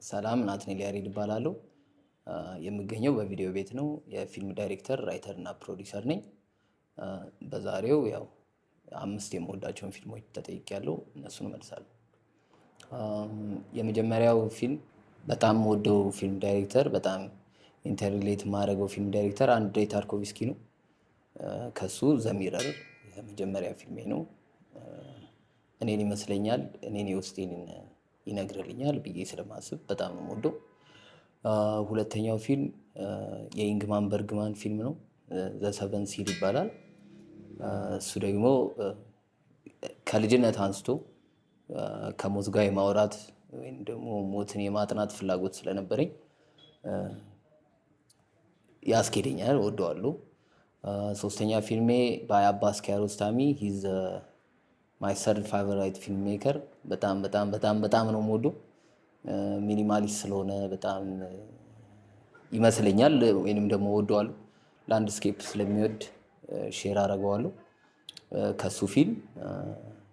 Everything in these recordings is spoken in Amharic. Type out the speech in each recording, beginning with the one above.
ሰላም ናትናኤል ያሬድ እባላለሁ። የምገኘው በቪዲዮ ቤት ነው። የፊልም ዳይሬክተር፣ ራይተር እና ፕሮዲውሰር ነኝ። በዛሬው ያው 5 የምወዳቸውን ፊልሞች ተጠይቄያለሁ። እነሱን እመልሳለሁ። የመጀመሪያው ፊልም በጣም የምወደው ፊልም ዳይሬክተር፣ በጣም ኢንተርሌት የማደርገው ፊልም ዳይሬክተር አንድሬይ ታርኮቭስኪ ነው። ከሱ ዘሚረር የመጀመሪያ ፊልሜ ነው። እኔን ይመስለኛል፣ እኔን የውስጤን ይነግርልኛል ብዬ ስለማስብ በጣም ነው የምወደው። ሁለተኛው ፊልም የኢንግማር በርግማን ፊልም ነው። ዘ ሰቨን ሲል ይባላል። እሱ ደግሞ ከልጅነት አንስቶ ከሞት ጋር የማውራት ወይም ደግሞ ሞትን የማጥናት ፍላጎት ስለነበረኝ ያስኬደኛል፣ እወደዋለሁ። ሶስተኛ ፊልሜ ባይ አባስ ኪያሮስታሚ ሂዝ ማይ ሰርድ ፋቨራይት ፊልም ሜከር። በጣም በጣም በጣም በጣም ነው የምወደው። ሚኒማሊስት ስለሆነ በጣም ይመስለኛል፣ ወይንም ደግሞ እወደዋለሁ። ላንድስኬፕ ስለሚወድ ሼር አደርገዋለሁ። ከሱ ፊልም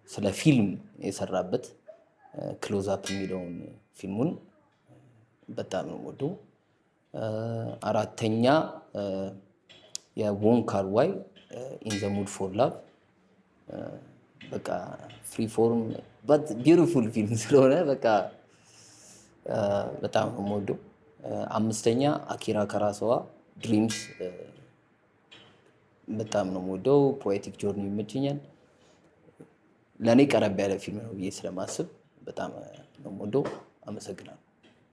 ስለ ፊልም የሰራበት ክሎዝ አፕ የሚለውን ፊልሙን በጣም ነው የምወደው። አራተኛ የዎንግ ካር-ዋይ ኢን ዘ ሙድ ፎር ላቭ። በቃ ፍሪ ፎርም በት ቢዩቲፉል ፊልም ስለሆነ በቃ በጣም ነው የምወደው። አምስተኛ አኪራ ኩሮሳዋ ድሪምስ፣ በጣም ነው የምወደው። ፖኤቲክ ጆርኒ ይመቸኛል። ለእኔ ቀረብ ያለ ፊልም ነው ብዬ ስለማስብ በጣም ነው የምወደው። አመሰግናለሁ።